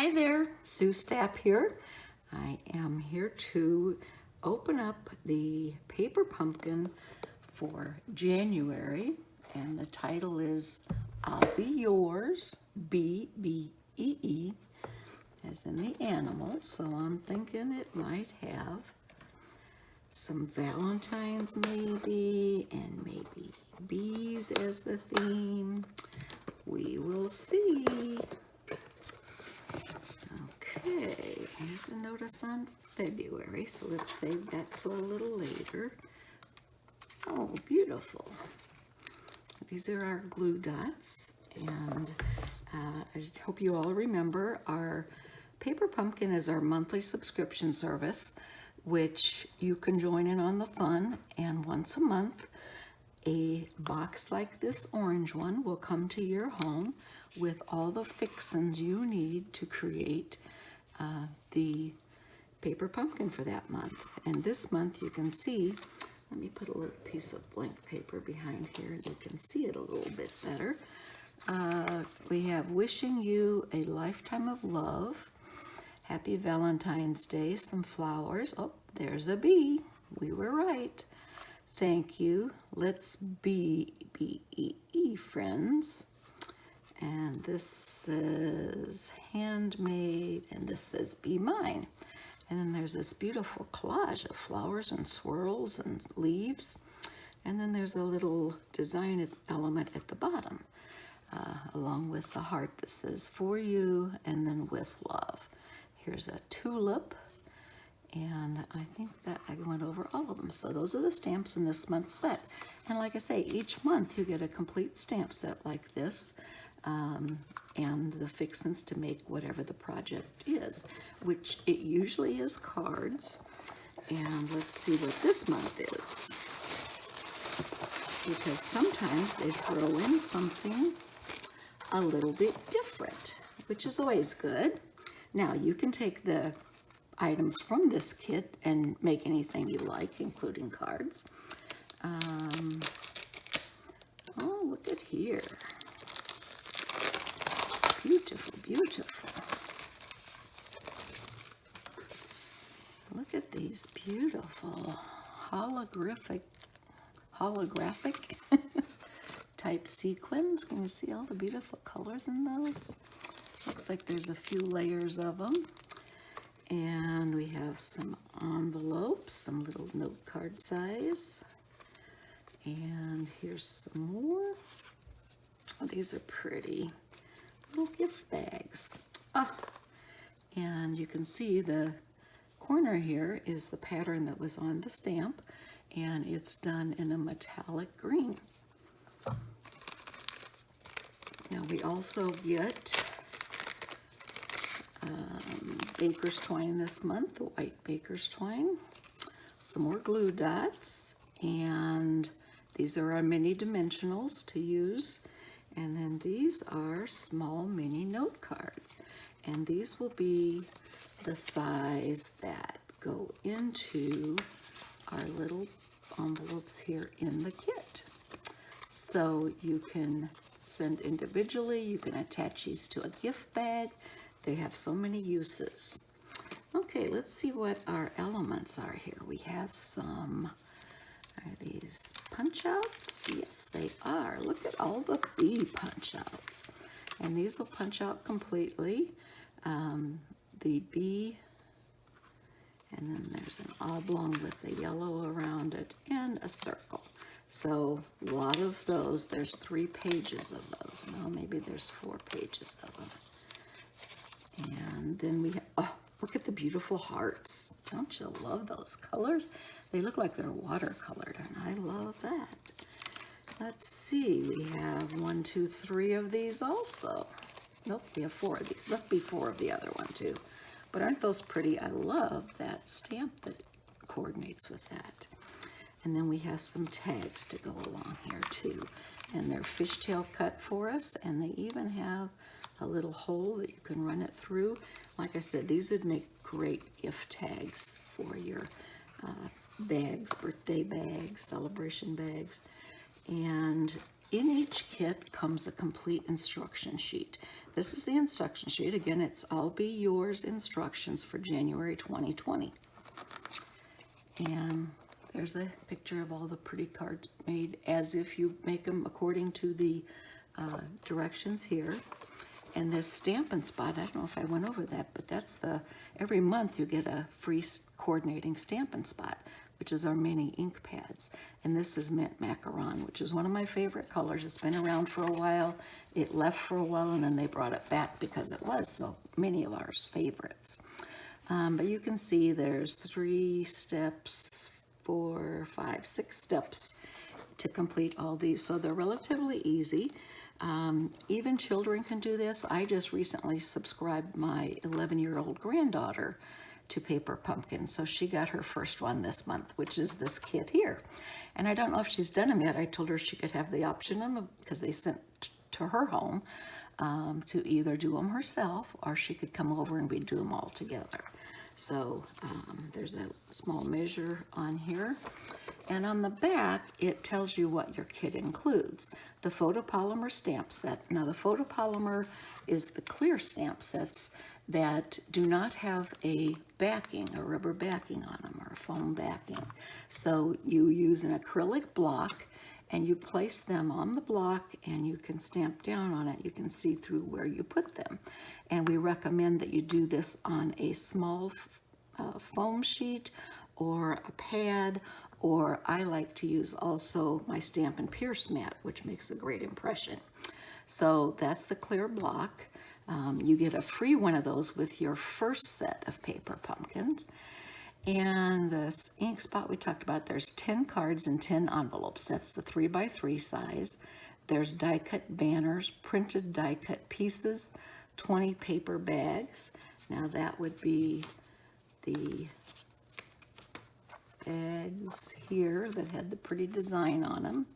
Hi there, Sue Stapp here. I am here to open up the paper pumpkin for January, and the title is I'll Be Yours, B-B-E-E, as in the animal. So I'm thinking it might have some Valentines maybe, and maybe bees as the theme. We will see. Okay, here's a notice on February, so let's save that till a little later. Oh, beautiful. These are our glue dots, and I hope you all remember our Paper Pumpkin is our monthly subscription service, which you can join in on the fun, and once a month, a box like this orange one will come to your home with all the fixins you need to create the paper pumpkin for that month. And this month you can see, let me put a little piece of blank paper behind here, you can see it a little bit better. We have wishing you a lifetime of love, happy Valentine's Day, some flowers, oh, there's a bee, we were right. Thank you, let's be B-E-E friends. And this says handmade, and this says be mine. And then there's this beautiful collage of flowers and swirls and leaves. And then there's a little design element at the bottom, along with the heart that says for you, and then with love. Here's a tulip, and I think that I went over all of them. So those are the stamps in this month's set. And like I say, each month you get a complete stamp set like this. And the fixins to make whatever the project is, which it usually is cards. And let's see what this month is, because sometimes they throw in something a little bit different, which is always good. Now you can take the items from this kit and make anything you like, including cards. Oh, look at here. Beautiful, beautiful. Look at these beautiful holographic type sequins. Can you see all the beautiful colors in those? Looks like there's a few layers of them. And we have some envelopes, some little note card size. And here's some more. Oh, these are pretty. Little gift bags. And you can see the corner here is the pattern that was on the stamp, and it's done in a metallic green. Now we also get baker's twine this month, the white baker's twine, some more glue dots, and these are our mini dimensionals to use. And then these are small mini note cards. And these will be the size that go into our little envelopes here in the kit. So you can send individually, you can attach these to a gift bag. They have so many uses. Okay, let's see what our elements are here. We have some. Are these punch outs? Yes, they are. Look at all the bee punch outs. And these will punch out completely. The bee, and then there's an oblong with a yellow around it and a circle. So a lot of those. There's 3 pages of those. No, maybe there's 4 pages of them. And then we have, oh, look at the beautiful hearts. Don't you love those colors? They look like they're watercolored, and I love that. Let's see, we have 1, 2, 3 of these also. Nope, we have 4 of these. Must be 4 of the other one too. But aren't those pretty? I love that stamp that coordinates with that. And then we have some tags to go along here too. And they're fishtail cut for us, and they even have a little hole that you can run it through. Like I said, these would make great gift tags for your bags, birthday bags, celebration bags. And in each kit comes a complete instruction sheet. This is the instruction sheet. Again, it's I'll Be Yours instructions for January 2020. And there's a picture of all the pretty cards made as if you make them according to the directions here. And this Stampin' Spot, I don't know if I went over that, but that's every month you get a free coordinating Stampin' Spot, which is our mini ink pads. And this is Mint Macaron, which is one of my favorite colors. It's been around for a while. It left for a while, and then they brought it back because it was so many of our favorites. But you can see there's 3 steps, 4, 5, 6 steps to complete all these. So they're relatively easy. Even children can do this. I just recently subscribed my 11-year-old granddaughter to Paper Pumpkin, so she got her first one this month, which is this kit here. And I don't know if she's done them yet. I told her she could have the option, because they sent to her home, to either do them herself or she could come over and we'd do them all together. So there's a small measure on here. And on the back, it tells you what your kit includes. The photopolymer stamp set. Now, the photopolymer is the clear stamp sets that do not have a backing, a rubber backing on them, or a foam backing. So you use an acrylic block, and you place them on the block, and you can stamp down on it. You can see through where you put them. And we recommend that you do this on a small foam sheet or a pad, or I like to use also my Stampin' Pierce mat, which makes a great impression. So that's the clear block. You get a free one of those with your first set of Paper Pumpkins. And this ink spot we talked about, there's 10 cards and 10 envelopes. That's the 3x3 size. There's die-cut banners, printed die-cut pieces, 20 paper bags. Now that would be the bags here that had the pretty design on them.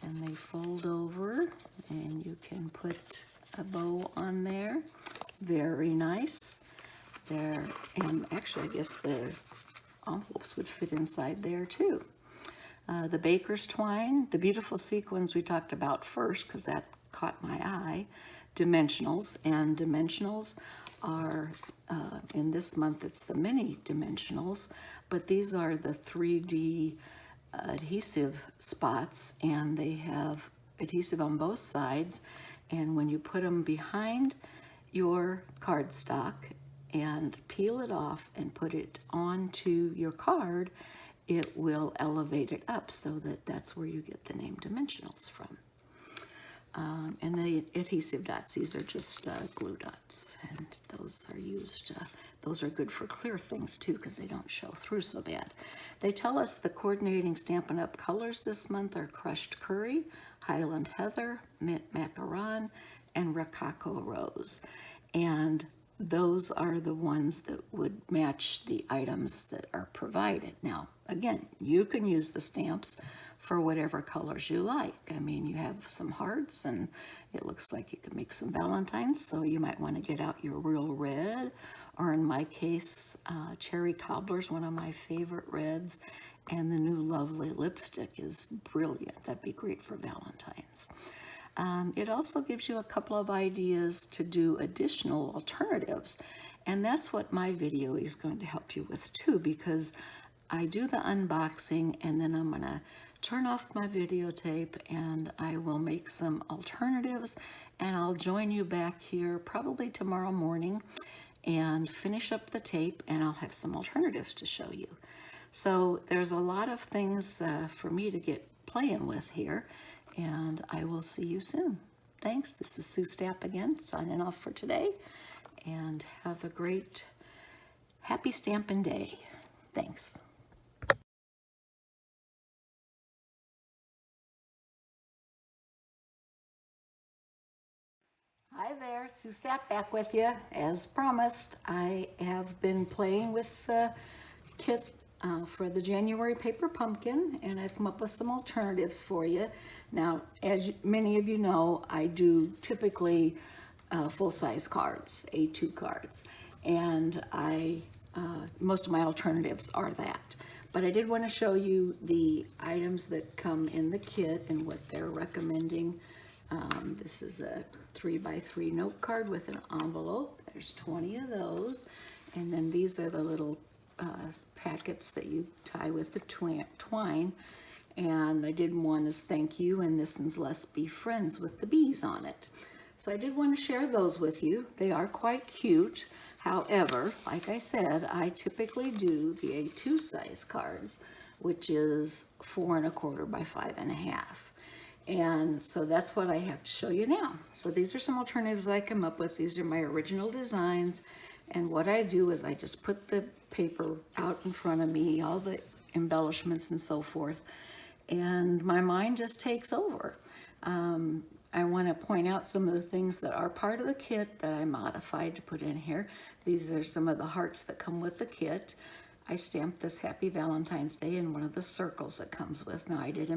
And they fold over, and you can put a bow on there. Very nice. There, and actually I guess the envelopes would fit inside there too. The baker's twine, the beautiful sequins we talked about first because that caught my eye. Dimensionals, and dimensionals are, in this month it's the mini dimensionals, but these are the 3D adhesive spots, and they have adhesive on both sides, and when you put them behind your cardstock and peel it off and put it onto your card, it will elevate it up so that that's where you get the name Dimensionals from. And the adhesive dots, these are just glue dots, and those are used, those are good for clear things too because they don't show through so bad. They tell us the coordinating Stampin' Up! Colors this month are Crushed Curry, Highland Heather, Mint Macaron, and Rococo Rose. And those are the ones that would match the items that are provided. Now, again, you can use the stamps for whatever colors you like. I mean, you have some hearts, and it looks like you could make some Valentines, so you might want to get out your real red, or in my case, Cherry Cobbler's one of my favorite reds, and the new Lovely lipstick is brilliant. That'd be great for Valentines. It also gives you a couple of ideas to do additional alternatives, and that's what my video is going to help you with too, because I do the unboxing and then I'm going to turn off my videotape and I will make some alternatives, and I'll join you back here probably tomorrow morning and finish up the tape, and I'll have some alternatives to show you. So there's a lot of things for me to get playing with here, and I will see you soon. Thanks. This is Sue Stapp again, signing off for today, and have a great, happy Stampin' Day. Thanks. Hi there, Sue Stapp back with you. As promised, I have been playing with the kit for the January Paper Pumpkin, and I've come up with some alternatives for you. Now, as many of you know, I do typically full-size cards, A2 cards, and most of my alternatives are that. But I did want to show you the items that come in the kit and what they're recommending. This is a 3x3 note card with an envelope. There's 20 of those. And then these are the little packets that you tie with the twine. And I did one as thank you, and this one's let's be friends with the bees on it. So I did want to share those with you. They are quite cute. However, like I said, I typically do the A2 size cards, which is 4 1/4 by 5 1/2. And so that's what I have to show you now. So these are some alternatives I come up with. These are my original designs. And what I do is I just put the paper out in front of me, all the embellishments and so forth, and my mind just takes over. I want to point out some of the things that are part of the kit that I modified to put in here. These are some of the hearts that come with the kit. I stamped this Happy Valentine's Day in one of the circles that comes with. Now I did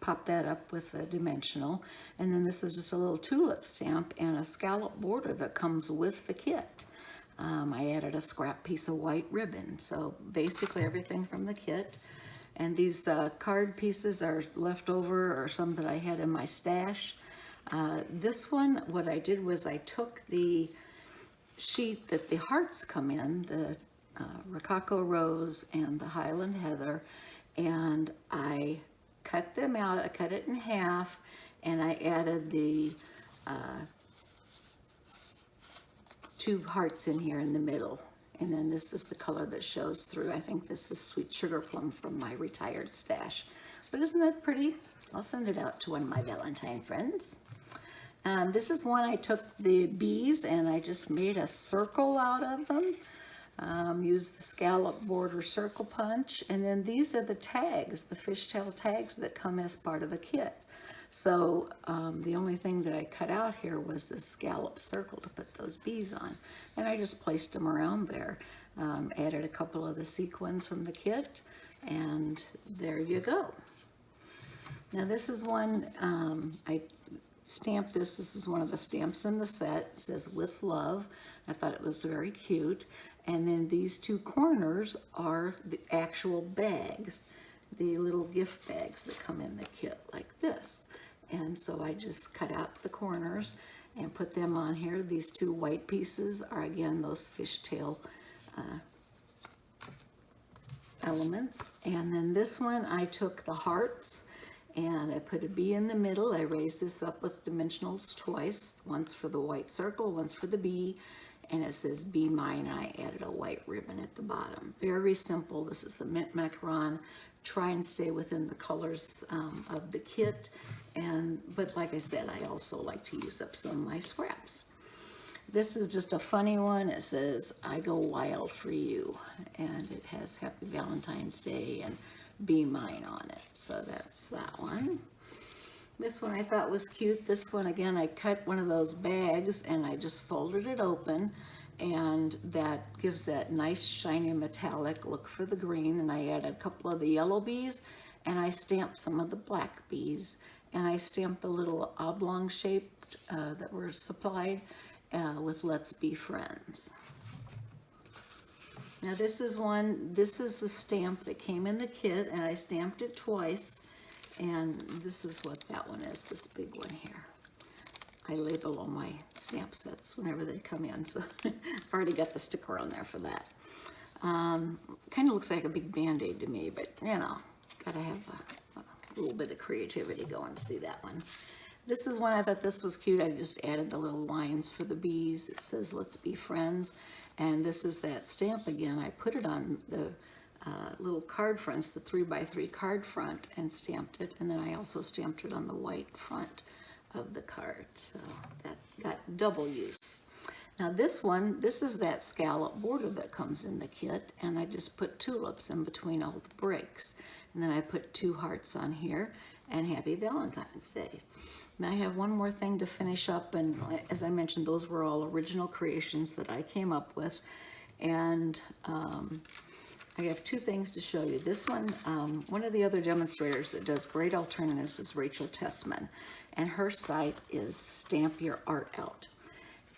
pop that up with a dimensional. And then this is just a little tulip stamp and a scallop border that comes with the kit. I added a scrap piece of white ribbon. So basically everything from the kit. And these card pieces are left over or some that I had in my stash. This one, what I did was I took the sheet that the hearts come in, the Rococo Rose and the Highland Heather, and I cut them out. I cut it in half, and I added the 2 hearts in here in the middle. And then this is the color that shows through. I think this is Sweet Sugar Plum from my retired stash. But isn't that pretty? I'll send it out to one of my Valentine friends. This is one I took the bees and I just made a circle out of them. Used the scallop border circle punch. And then these are the tags, the fishtail tags that come as part of the kit. So the only thing that I cut out here was this scallop circle to put those bees on. And I just placed them around there. Added a couple of the sequins from the kit, and there you go. Now this is one, I stamped this. This is one of the stamps in the set. It says with love. I thought it was very cute. And then these 2 corners are the actual bags, the little gift bags that come in the kit like this. And so I just cut out the corners and put them on here. These 2 white pieces are again those fishtail elements. And then this one I took the hearts and I put a bee in the middle. I raised this up with dimensionals twice, once for the white circle, once for the bee. And it says be mine, and I added a white ribbon at the bottom. Very simple. This is the mint macaron. Try and stay within the colors of the kit. But like I said, I also like to use up some of my scraps. This is just a funny one. It says, I go wild for you. And it has Happy Valentine's Day and Be Mine on it. So that's that one. This one I thought was cute. This one, again, I cut one of those bags and I just folded it open. And that gives that nice shiny metallic look for the green. And I added a couple of the yellow bees and I stamped some of the black bees. And I stamped the little oblong shaped that were supplied with Let's Be Friends. Now this is the stamp that came in the kit, and I stamped it twice. And this is what that one is, this big one here. I label all my stamp sets whenever they come in, so I've already got the sticker on there for that. Kind of looks like a big Band-Aid to me, but you know, gotta have a little bit of creativity going to see that one. This is one I thought this was cute. I just added the little lines for the bees. It says, Let's Be Friends. And this is that stamp again. I put it on the little card fronts, the 3x3 card front, and stamped it. And then I also stamped it on the white front of the card. So that got double use. Now this one, this is that scallop border that comes in the kit. And I just put tulips in between all the breaks. And then I put 2 hearts on here and Happy Valentine's Day. Now I have one more thing to finish up, and as I mentioned, those were all original creations that I came up with. And I have 2 things to show you. This one, one of the other demonstrators that does great alternatives is Rachel Tessman, and her site is Stamp Your Art Out.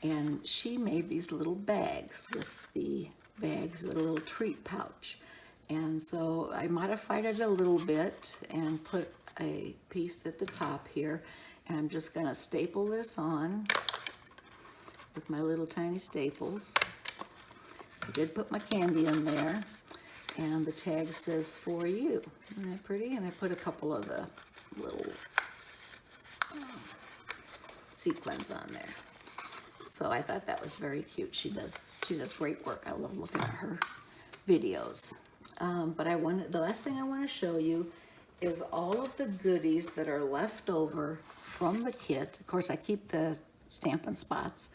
And she made these little bags with the bags, a little treat pouch. And so I modified it a little bit and put a piece at the top here. And I'm just gonna staple this on with my little tiny staples. I did put my candy in there. And the tag says "for you." Isn't that pretty? And I put a couple of the little sequins on there. So I thought that was very cute. She does great work. I love looking at her videos. But the last thing I want to show you is all of the goodies that are left over from the kit. Of course, I keep the Stampin' Spots,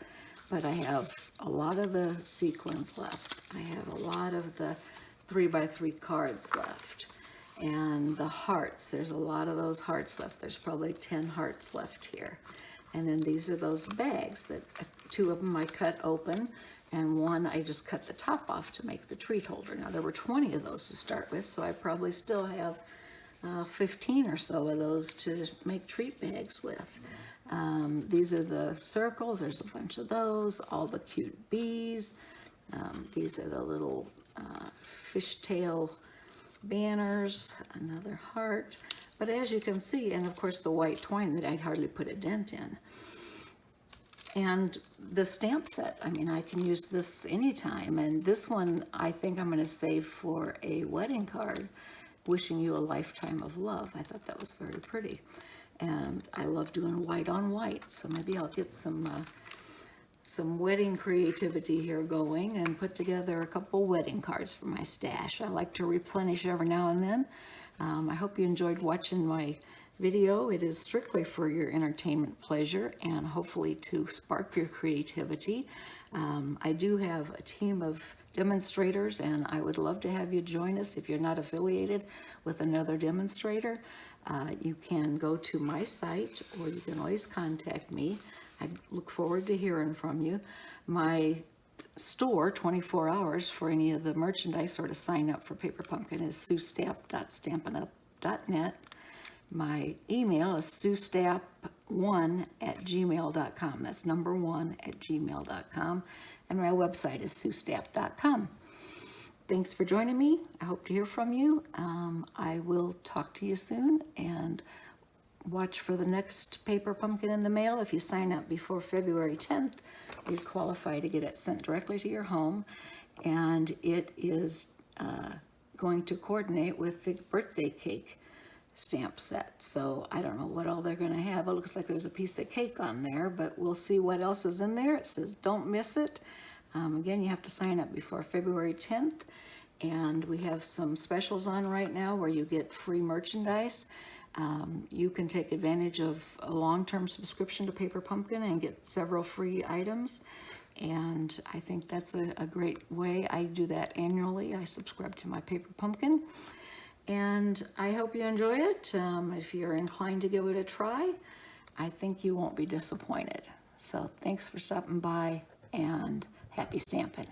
but I have a lot of the sequins left. I have a lot of the 3x3 cards left. And the hearts, there's a lot of those hearts left. There's probably 10 hearts left here. And then these are those bags that 2 of them I cut open, and 1 I just cut the top off to make the treat holder. Now there were 20 of those to start with, so I probably still have 15 or so of those to make treat bags with. These are the circles. There's a bunch of those, all the cute bees. These are the little fishtail banners, another heart. But as you can see, and of course the white twine that I'd hardly put a dent in. And the stamp set, I mean, I can use this anytime. And this one, I think I'm gonna save for a wedding card, wishing you a lifetime of love. I thought that was very pretty. And I love doing white on white, so maybe I'll get some wedding creativity here going and put together a couple wedding cards for my stash. I like to replenish every now and then. I hope you enjoyed watching my video. It is strictly for your entertainment pleasure and hopefully to spark your creativity. I do have a team of demonstrators, and I would love to have you join us. If you're not affiliated with another demonstrator, you can go to my site, or you can always contact me. I look forward to hearing from you. My store, 24 hours, for any of the merchandise or to sign up for Paper Pumpkin is suestamp.stampinup.net. My email is suestamp1@gmail.com. That's number 1@gmail.com. And my website is suestamp.com. Thanks for joining me. I hope to hear from you. I will talk to you soon, and watch for the next Paper Pumpkin in the mail. If you sign up before February 10th, you qualify to get it sent directly to your home. And it is going to coordinate with the birthday cake stamp set. So I don't know what all they're gonna have. It looks like there's a piece of cake on there, but we'll see what else is in there. It says don't miss it. Again, you have to sign up before February 10th. And we have some specials on right now where you get free merchandise. You can take advantage of a long-term subscription to Paper Pumpkin and get several free items. And I think that's a great way. I do that annually. I subscribe to my Paper Pumpkin. And I hope you enjoy it. If you're inclined to give it a try, I think you won't be disappointed. So thanks for stopping by, and happy stamping.